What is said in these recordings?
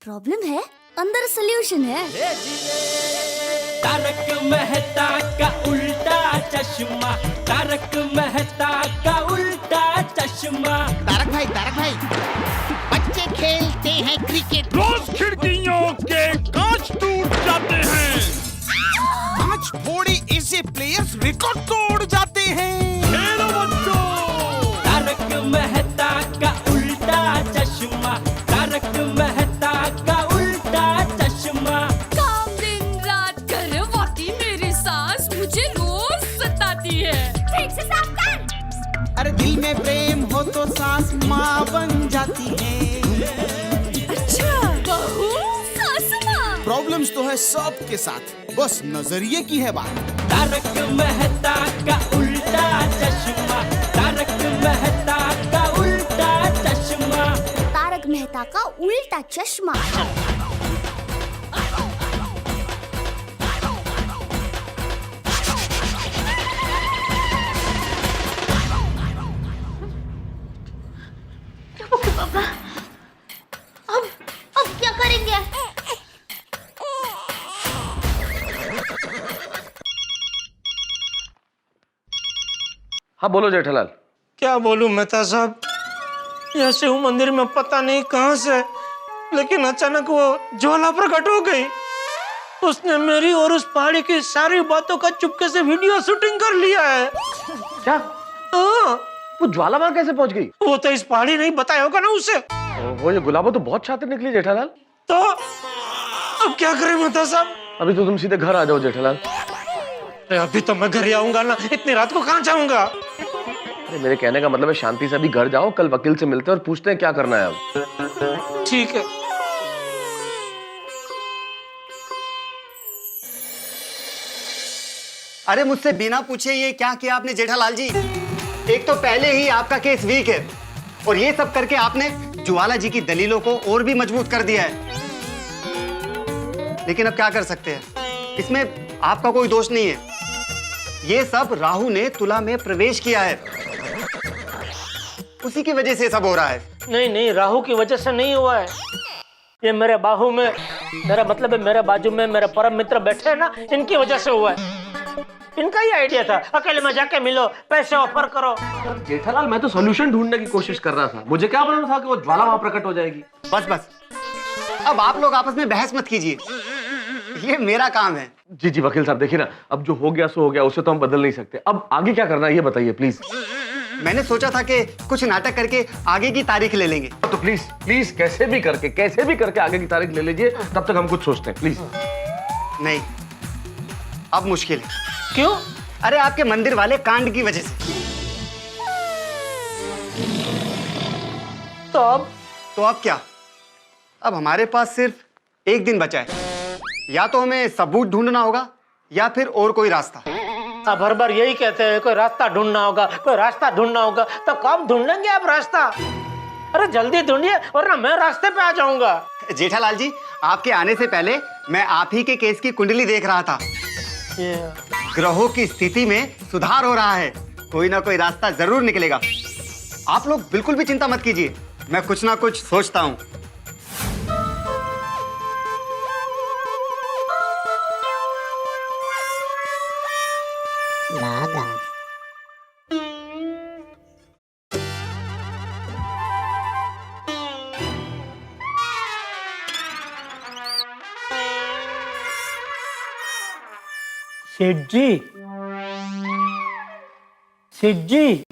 Problem है, अंदर solution है। तारक मेहता का उल्टा चश्मा, तारक मेहता का उल्टा चश्मा। तारक भाई, बच्चे खेलते हैं क्रिकेट, रोज खिड़कियों के कांच टूट जाते हैं, आज थोड़े ऐसे प्लेयर्स रिकॉर्ड तोड़ जाते हैं। खेलो बच्चों। तारक मेहता का उल्टा चश्मा, तारक मेहता का उल्टा चश्मा। काम दिन रात करवाती मेरी सास मुझे रोज सताती है। ठीक से साफ कर। अरे दिल में प्रेम हो तो सास माँ बन जाती है। अच्छा, बहू सास माँ। प्रॉब्लम्स तो है सबके साथ, बस नजरिए की है बात। तारक मेहता का उल्टा चश्मा, तारक मेहता का उल्टा चश्मा। तारक मेहता का उल्टा चश्मा। पापा, अब क्या करेंगे? हाँ बोलो जेठालाल। क्या बोलूं मेहता साहब, यहाँ शिव मंदिर में पता नहीं कहां से, लेकिन अचानक वो ज्वाला प्रकट हो गई। उसने मेरी और उस पहाड़ी की सारी बातों का चुपके से वीडियो शूटिंग कर लिया है। क्या? हाँ, वो ज्वाला वहां कैसे पहुंच गई? वो तो इस पहाड़ी नहीं बताया होगा ना उसे। वो ये गुलाबो तो बहुत शातिर निकली जेठालाल। तो अब क्या करें मेहता साहब? अभी तो तुम सीधे घर आ जाओ जेठालाल। अरे अभी तो मैं घर ही आऊंगा ना, इतनी रात को कहाँ जाऊंगा? अरे मेरे कहने का मतलब है शांति से अभी घर जाओ, कल वकील से मिलते हैं और पूछते हैं क्या करना है अब। ठीक है। अरे मुझसे बिना पूछे ये क्या किया आपने जेठालाल जी? एक तो पहले ही आपका केस वीक है और ये सब करके आपने ज्वाला जी की दलीलों को और भी मजबूत कर दिया है। लेकिन अब क्या कर सकते हैं, इसमें आपका कोई दोष नहीं है। ये सब राहु ने तुला में प्रवेश किया है, उसी की वजह से सब हो रहा है। नहीं, राहु की वजह से नहीं हुआ है। ये मेरे बाहु में, मेरा मतलब है मेरे बाजू में मेरे परम मित्र बैठे हैं ना, इनकी वजह से हुआ है। इनका ही आइडिया था, अकेले में जाके मिलो, पैसे ऑफर करो। जेठालाल मैं तो सोल्यूशन ढूंढने की कोशिश कर रहा था, मुझे क्या पता था कि वो ज्वाला वहां प्रकट हो जाएगी। बस अब आप लोग आपस में बहस मत कीजिए, ये मेरा काम है। जी वकील साहब देखिए ना, अब जो हो गया सो हो गया, उसे तो हम बदल नहीं सकते। अब आगे क्या करना है ये बताइए प्लीज। मैंने सोचा था कि कुछ नाटक करके आगे की तारीख ले लेंगे। तो प्लीज कैसे भी करके आगे की तारीख ले लीजिए, तब तक हम कुछ सोचते हैं प्लीज। नहीं, अब मुश्किल है। क्यों? अरे आपके मंदिर वाले कांड की वजह से। तो अब क्या? अब हमारे पास सिर्फ एक दिन बचा है, या तो हमें सबूत ढूंढना होगा या फिर और कोई रास्ता। आप हर बार यही कहते हैं, कोई रास्ता ढूंढना होगा, कोई रास्ता ढूंढना होगा। तो कब ढूंढेंगे आप रास्ता? अरे जल्दी ढूंढिए वरना मैं रास्ते पे आ जाऊंगा। जेठालाल जी, आपके आने से पहले मैं आप ही के केस की कुंडली देख रहा था। ग्रहों की स्थिति में सुधार हो रहा है, कोई ना कोई रास्ता जरूर निकलेगा। आप लोग बिल्कुल भी चिंता मत कीजिए, मैं कुछ ना कुछ सोचता हूँ। सेठ जी,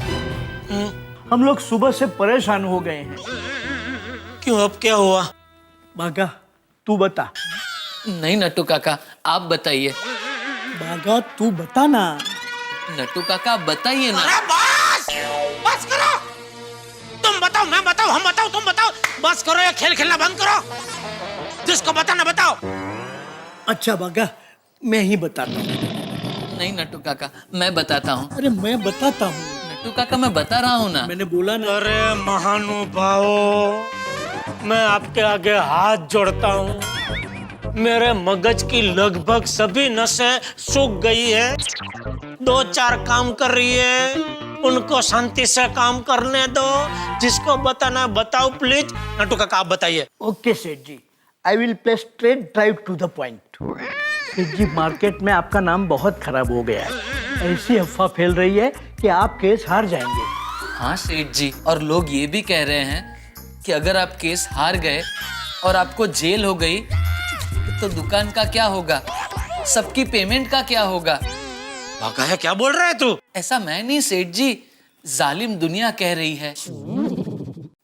हम लोग सुबह से परेशान हो गए हैं। क्यों, अब क्या हुआ? बागा तू बता। नहीं नट्टू काका, आप बताइए। बागा तू बता ना। नट्टू काका आप बताइए ना। अरे बस करो। तुम बताओ, मैं बताओ, हम बताओ, तुम बताओ। बस करो, ये खेल खेलना बंद करो। जिसको बताना बताओ। अच्छा बागा, मैं ही बताता हूँ। नहीं नट्टू काका, मैं बताता हूँ। अरे मैं बताता हूँ नट्टू काका, मैं बता रहा हूँ ना। मैंने बोला ना। अरे महानुभाव, मैं आपके आगे हाथ जोड़ता हूँ। मेरे मगज की लगभग सभी नसें सूख गई है, 2-4 काम कर रही है, उनको शांति से काम करने दो। जिसको बताना बताओ प्लीज। नट्टू काका आप बताइए। Okay Seth ji, I will play straight drive to the point. Seth ji, market में आपका नाम बहुत खराब हो गया है। ऐसी अफवाह फैल रही है कि आप केस हार जाएंगे। हाँ सेठ जी, और लोग ये भी कह रहे हैं कि अगर आप केस हार गए और आपको जेल हो गई तो दुकान का क्या होगा, सबकी पेमेंट का क्या होगा। है, क्या बोल रहा है तू? ऐसा मैं नहीं सेठ जी, जालिम दुनिया कह रही है।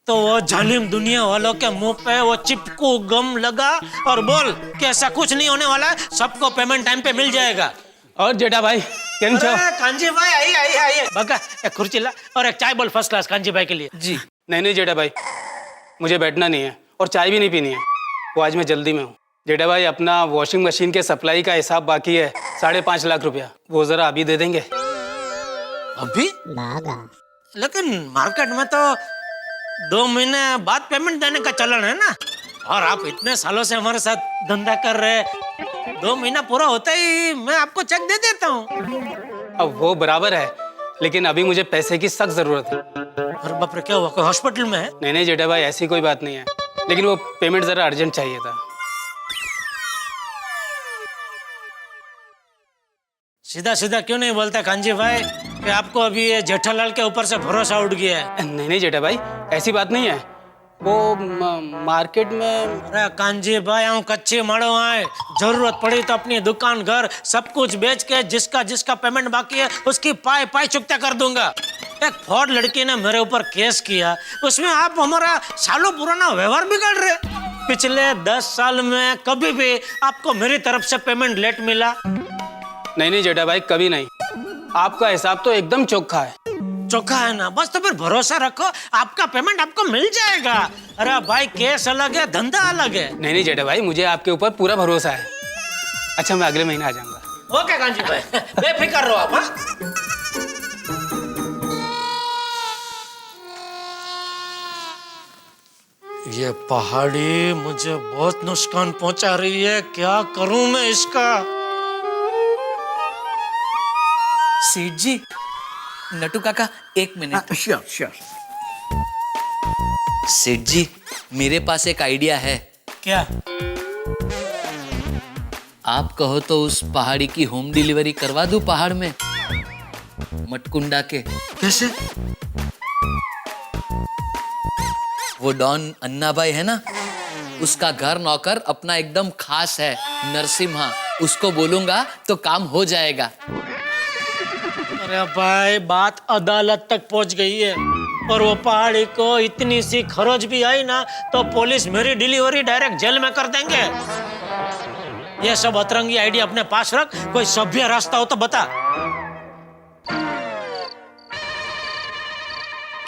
तो वो जालिम दुनिया वालों के मुंह पे वो चिपकू गम लगा और बोल कि ऐसा कुछ नहीं होने वाला है, सबको पेमेंट टाइम पे मिल जाएगा। और जेठा भाई केम छो? कांजी भाई आइए बका, एक कुर्सी ला और एक चाय बोल फर्स्ट क्लास कांजी भाई के लिए। जी नहीं जेठा भाई, मुझे बैठना नहीं है और चाय भी नहीं पीनी है, वो आज मैं जल्दी में हूँ। जेठा भाई, अपना वॉशिंग मशीन के सप्लाई का हिसाब बाकी है 5.5 लाख रुपया, वो जरा अभी दे देंगे। अभी? लेकिन मार्केट में तो 2 महीने बाद पेमेंट देने का चलन है ना, और आप इतने सालों से हमारे साथ धंधा कर रहे, 2 महीना पूरा होता ही मैं आपको चेक दे देता हूँ। अब वो बराबर है, लेकिन अभी मुझे पैसे की सख्त जरूरत है। अरे बाप रे, क्या हुआ, कोई हॉस्पिटल में है? नहीं जेठा भाई, ऐसी कोई बात नहीं है, लेकिन वो पेमेंट जरा अर्जेंट चाहिए था। सीधा सीधा क्यों नहीं बोलता कांजी भाई कि आपको अभी ये जेठालाल के ऊपर से भरोसा उठ गया है? नहीं जेठा भाई, ऐसी बात नहीं है, वो मार्केट में। अरे कांजी भाई, हम कच्चे माड़ो आए, जरूरत पड़ी तो अपनी दुकान घर सब कुछ बेच के जिसका जिसका पेमेंट बाकी है उसकी पाई पाई चुकता कर दूंगा। एक फ्रॉड लड़की ने मेरे ऊपर केस किया, उसमें आप हमारा सालों पुराना व्यवहार बिगाड़ रहे। पिछले 10 साल में कभी भी आपको मेरी तरफ से पेमेंट लेट मिला? नहीं जेठा भाई, कभी नहीं। आपका हिसाब तो एकदम चोखा है। चोखा है ना, बस तो फिर भरोसा रखो, आपका पेमेंट आपको मिल जाएगा। अरे भाई, केस अलग है, धंधा अलग है। नहीं जेठा भाई, मुझे आपके ऊपर पूरा भरोसा है। अच्छा, मैं अगले महीने आ जाऊंगा। ओके कांजी भाई, बेफिक्र रहो आप। ये पहाड़ी मुझे बहुत नुकसान पहुंचा रही है, क्या करूं मैं इसका? सेठ जी, नटू काका 1 मिनट। श्योर। सेठ जी, मेरे पास एक आइडिया है। क्या? आप कहो तो उस पहाड़ी की होम डिलीवरी करवा दूं पहाड़ में, मटकुंडा के। कैसे? वो डॉन अन्ना भाई है ना, उसका घर नौकर अपना एकदम खास है, नरसिम्हा, उसको बोलूंगा तो काम हो जाएगा। अरे भाई, बात अदालत तक पहुंच गई है, और वो पहाड़ी को इतनी सी खरोच भी आई ना तो पुलिस मेरी डिलीवरी डायरेक्ट जेल में कर देंगे। ये सब अतरंगी आइडिया अपने पास रख, कोई सभ्य रास्ता हो तो बता।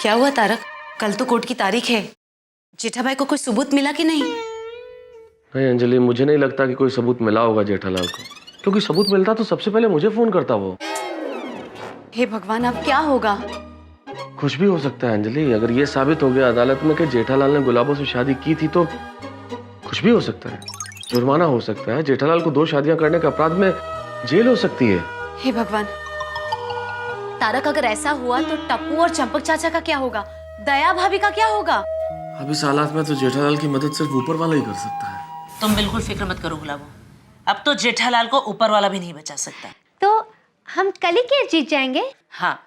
क्या हुआ तारक, कल तो कोर्ट की तारीख है, जेठा भाई को कोई सबूत मिला कि नहीं? नहीं अंजलि, मुझे नहीं लगता कि कोई सबूत मिला होगा जेठालाल को, क्योंकि सबूत मिलता तो सबसे पहले मुझे फोन करता वो। हे भगवान, अब क्या होगा? कुछ भी हो सकता है अंजलि, अगर ये साबित हो गया अदालत में कि जेठालाल ने गुलाबों से शादी की थी तो कुछ भी हो सकता है। जुर्माना हो सकता है, जेठालाल को 2 शादियां करने के अपराध में जेल हो सकती है। हे भगवान तारक, अगर ऐसा हुआ तो टप्पू और चंपक चाचा का क्या होगा? दया भाभी का क्या होगा? अब इस हालात में तो जेठालाल की मदद सिर्फ ऊपर वाला ही कर सकता है। तुम बिल्कुल फिक्र मत करो गुलाबो, अब तो जेठालाल को ऊपर वाला भी नहीं बचा सकता। तो हम कल ही केस जीत जाएंगे? हाँ,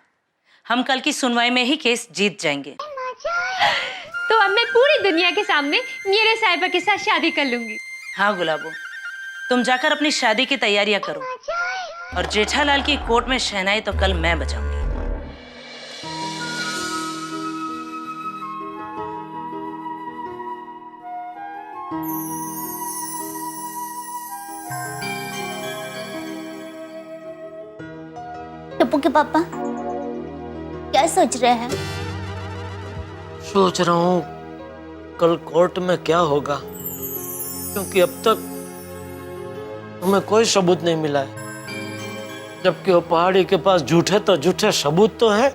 हम कल की सुनवाई में ही केस जीत जाएंगे। तो अब मैं पूरी दुनिया के सामने मेरे साहिबा के साथ शादी कर लूंगी। हाँ गुलाबो, तुम जाकर अपनी शादी की तैयारियां करो, और जेठालाल की कोर्ट में शहनाई तो कल मैं बजाऊंगी। टप्पू के पापा क्या सोच रहे हैं? सोच रहा हूँ कल कोर्ट में क्या होगा, क्योंकि अब तक हमें कोई सबूत नहीं मिला है, जबकि वो पहाड़ी के पास झूठे तो झूठे सबूत तो है।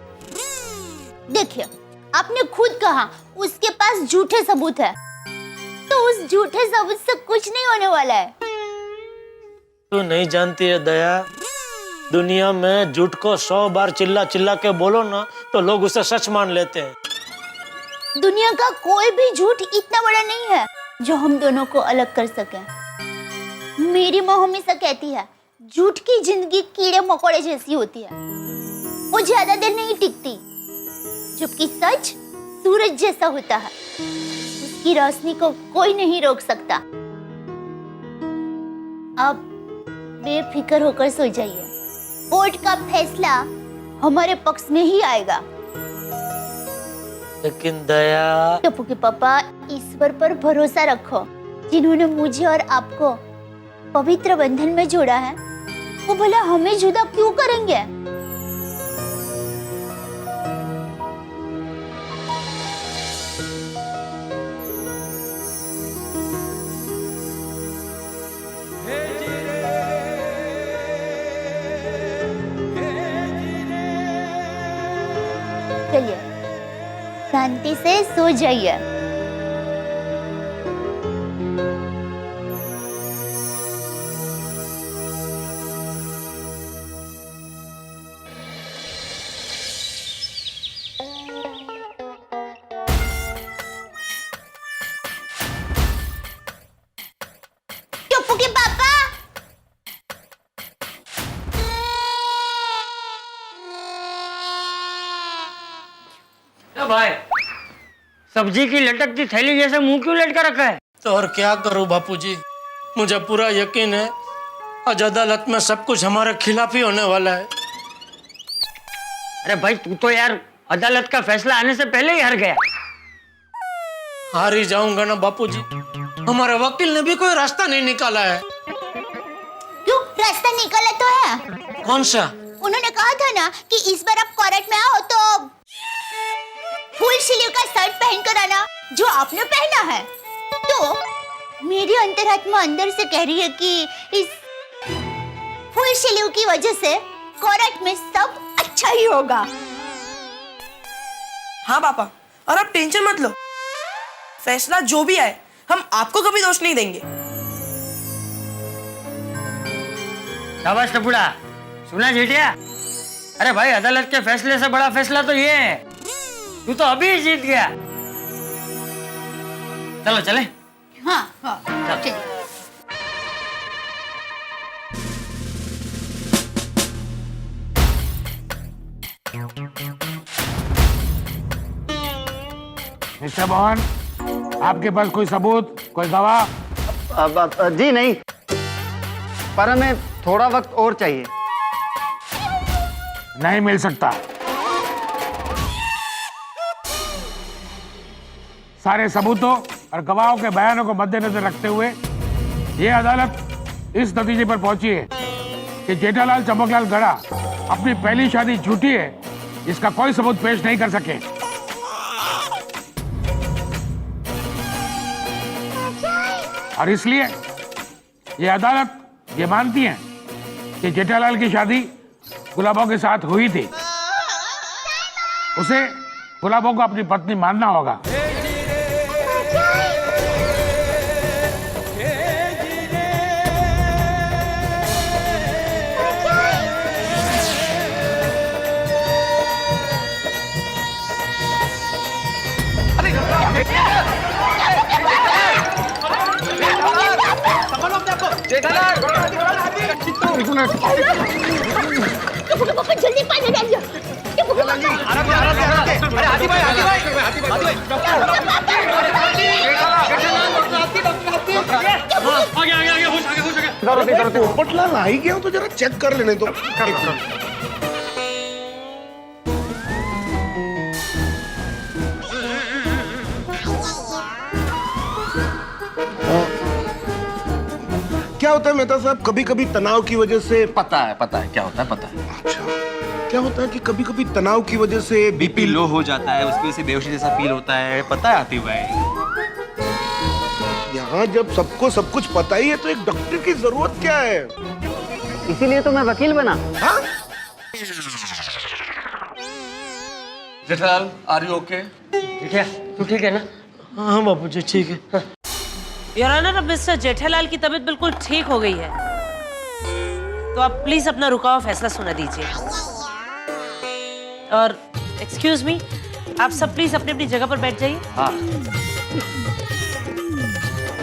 देखिए, आपने खुद कहा उसके पास झूठे सबूत है, तो उस झूठे सबूत से कुछ नहीं होने वाला है। तू नहीं जानती है दया, दुनिया में झूठ को 100 बार चिल्ला चिल्ला के बोलो ना तो लोग उसे सच मान लेते हैं। दुनिया का कोई भी झूठ इतना बड़ा नहीं है जो हम दोनों को अलग कर सके। मेरी माँ हमेशा कहती है झूठ की जिंदगी कीड़े मकोड़े जैसी होती है, वो ज्यादा देर नहीं टिकती, जबकि सच सूरज जैसा होता है, उसकी रोशनी को कोई नहीं रोक सकता। अब बेफिक्र होकर सो जाइए, कोर्ट का फैसला हमारे पक्ष में ही आएगा। लेकिन दया। टप्पू के पापा, ईश्वर पर भरोसा रखो। जिन्होंने मुझे और आपको पवित्र बंधन में जोड़ा है, वो भला हमें जुदा क्यों करेंगे? चलिए शांति से सो जाइए। टप्पू के पापा, भाई सब्जी की लटकती थैली जैसे मुंह क्यों लटका रखा है? तो और क्या करूं बापूजी, मुझे पूरा यकीन है आज अदालत में सब कुछ हमारे खिलाफ ही होने वाला है। अरे भाई तू तो यार अदालत का फैसला आने से पहले ही हार गया। हार ही जाऊंगा ना बापूजी, हमारे वकील ने भी कोई रास्ता नहीं निकाला है। क्यों? रास्ता निकाला तो है। कौन सा? उन्होंने कहा था ना कि इस बार आप कोर्ट में आओ तो फुल स्लीव का शर्ट पहन कर आना, जो आपने पहना है। तो मेरी अंतरात्मा अंदर से कह रही है कि इस फुल स्लीव की वजह से कोर्ट में सब अच्छा ही होगा। हाँ पापा, और आप टेंशन मत लो, फैसला जो भी आए हम आपको कभी दोष नहीं देंगे। शाबाश टपुड़ा, सुना जेठिया? अरे भाई अदालत के फैसले से बड़ा फैसला तो ये है, तू तो अभी जीत गया। चलो चले। हाँ हाँ चलिए। मिस्टर मोहन, आपके पास कोई सबूत, कोई गवाह? जी नहीं, पर हमें थोड़ा वक्त और चाहिए। नहीं मिल सकता। सारे सबूतों और गवाहों के बयानों को मद्देनजर रखते हुए ये अदालत इस नतीजे पर पहुंची है कि जेठालाल चंपकलाल गड़ा अपनी पहली शादी झूठी है, इसका कोई सबूत पेश नहीं कर सके। और इसलिए ये अदालत ये मानती है कि जेठालाल की शादी गुलाबों के साथ हुई थी, उसे गुलाबों को अपनी पत्नी मानना होगा। पापा जल्दी पानी डालिए। अरे हाथी भाई, हाथी भाई, हाथी भाई, आगे पोपटलाल आ ही गया तो जरा चेक कर लेने दो। क्या होता है मेहता साहब, कभी कभी तनाव की वजह से पता है क्या होता है, पता है। अच्छा, क्या होता है कि कभी कभी तनाव की वजह से बीपी लो हो जाता है, उसकी वजह से बेहोशी जैसा फील होता है, पता है आतिफ भाई। यहाँ जब सबको सब कुछ पता ही है तो एक डॉक्टर की जरूरत क्या है? इसीलिए तो मैं वकील बना। हाँ? Jethalal, are you okay? तू ठीक है ना? हाँ बापूजी ठीक है। योर ऑनर, अब मिस्टर जेठालाल की तबीयत बिल्कुल ठीक हो गई है, तो आप प्लीज अपना रुका हुआ फैसला सुना दीजिए। और एक्सक्यूज मी, आप सब प्लीज अपनी अपनी जगह पर बैठ जाइए। हाँ।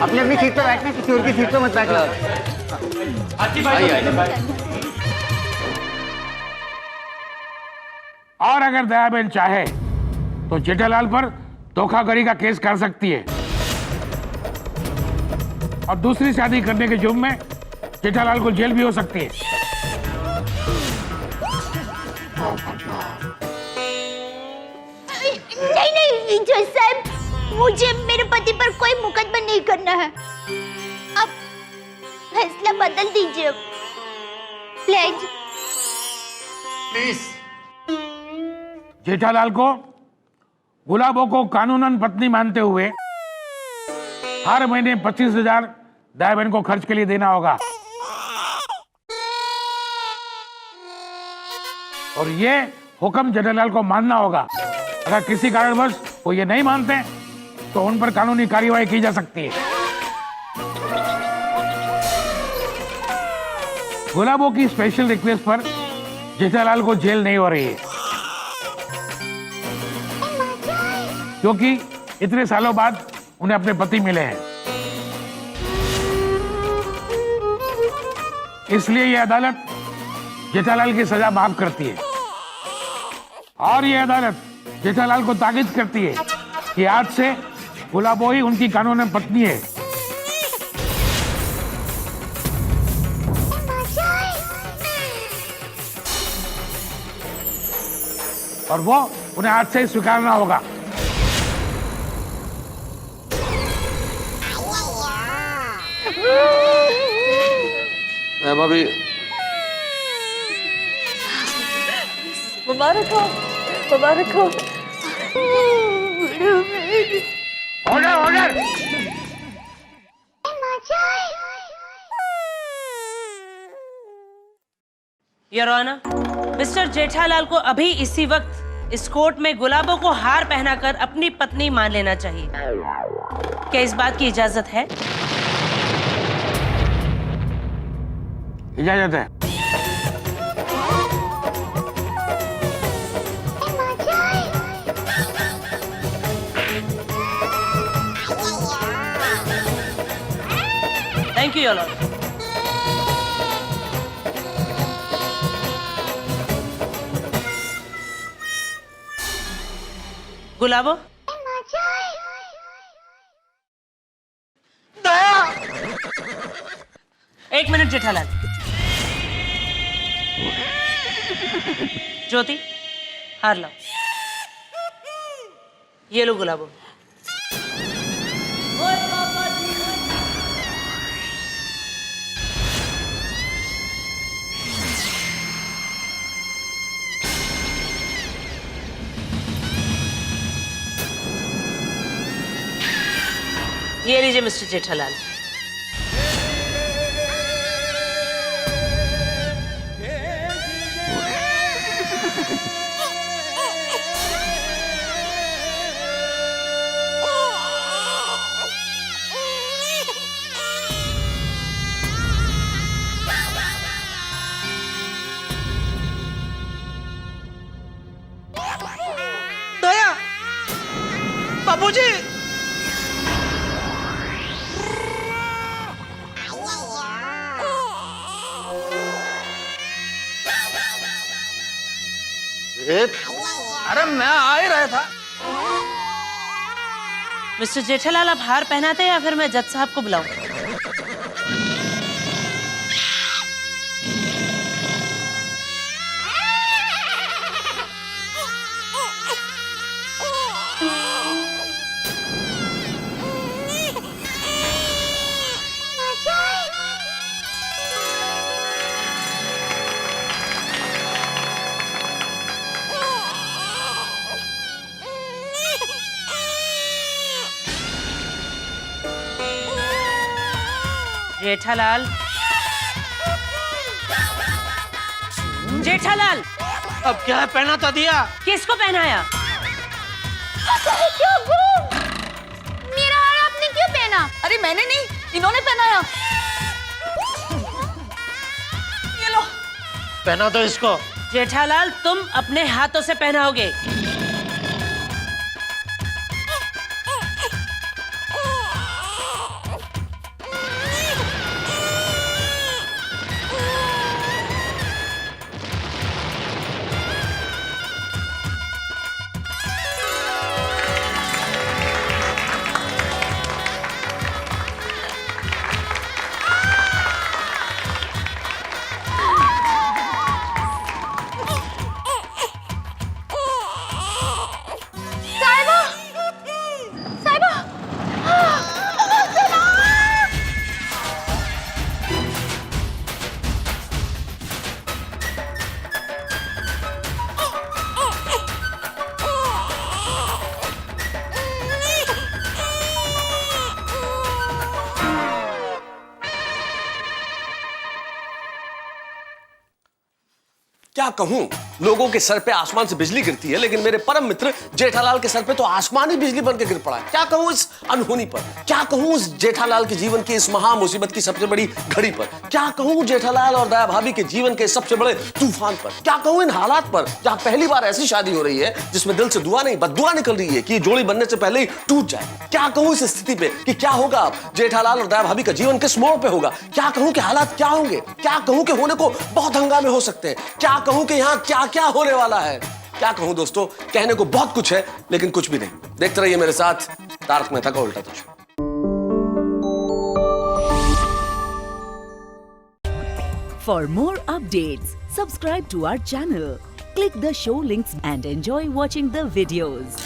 अपनी अपनी सीट पे बैठना, किसी और की सीट पे मत बैठना। और अगर दयाबेन चाहे तो जेठालाल पर धोखाधड़ी का केस कर सकती है और दूसरी शादी करने के जुर्म में जेठालाल को जेल भी हो सकती है। नहीं नहीं जज साहब, मुझे मेरे पति पर कोई मुकदमा नहीं करना है। आप फैसला बदल दीजिए प्लीज। जेठालाल को गुलाबो को कानूनन पत्नी मानते हुए हर महीने 25,000 दयाबेन को खर्च के लिए देना होगा और ये हुक्म जेठालाल को मानना होगा। अगर किसी कारणवश वो ये नहीं मानते तो उन पर कानूनी कार्यवाही की जा सकती है। गुलाबो की स्पेशल रिक्वेस्ट पर जेठालाल को जेल नहीं हो रही है क्योंकि इतने सालों बाद उन्हें अपने पति मिले हैं। इसलिए यह अदालत जेठालाल की सजा माफ करती है और यह अदालत जेठालाल को ताकीद करती है कि आज से गुलाबो ही उनकी कानूनी पत्नी है। और वो उन्हें आज से ही स्वीकारना होगा। भाभी मुबारक हो, मुबारक हो। Order order. Your honour, mister Jethalal को अभी इसी वक्त इस कोर्ट में गुलाबों को हार पहनाकर अपनी पत्नी मान लेना चाहिए। क्या इस बात की इजाजत है? इजाजत है। Thank you your honour. Gulabo, एक मिनट जेठालाल। ज्योति, हार लाओ। ये लो गुलाबो। ये लीजिए मिस्टर जेठालाल। दया, बाबूजी। अरे मैं आ ही रहा था। मिस्टर जेठालाल, आप हार पहनाते हैं या फिर मैं जज साहब को बुलाऊं? जेठालाल, जेठालाल, अब क्या है, पहना तो दिया। किसको पहनाया? मेरा हार आपने क्यों पहना? अरे मैंने नहीं, इन्होंने पहनाया। ये लो। पहना तो इसको। जेठालाल, तुम अपने हाथों से पहनाओगे। क्या कहूं, लोगों के सर पे आसमान से बिजली गिरती है, लेकिन मेरे परम मित्र जेठालाल के सर पे तो आसमान ही बिजली बन के गिर पड़ा है। क्या कहूं इस अनहोनी पर, क्या कहूं इस जेठालाल के जीवन की इस महा मुसीबत की सबसे बड़ी घड़ी पर, क्या कहूं जेठालाल और दया भाभी के जीवन के सबसे बड़े तूफान पर, क्या कहूं इन हालात पर जहां पहली बार ऐसी शादी हो रही है जिसमें दिल से दुआ नहीं बद्दुआ निकल रही है कि ये जोड़ी बनने से पहले ही टूट जाए। क्या कहूं इस स्थिति पे कि क्या होगा अब जेठालाल और दया भाभी का जीवन किस मोड़ पे होगा, क्या कहूं कि हालात क्या होंगे, क्या कहूं कि होने को बहुत हंगामे हो सकते हैं, क्या कहूं कि यहां क्या क्या होने वाला है। क्या कहूं दोस्तों, कहने को बहुत कुछ है लेकिन कुछ भी नहीं। देखते रहिए मेरे साथ तारक मेहता का उल्टा चश्मा। For more updates, subscribe to our channel, click the show links and enjoy watching the videos.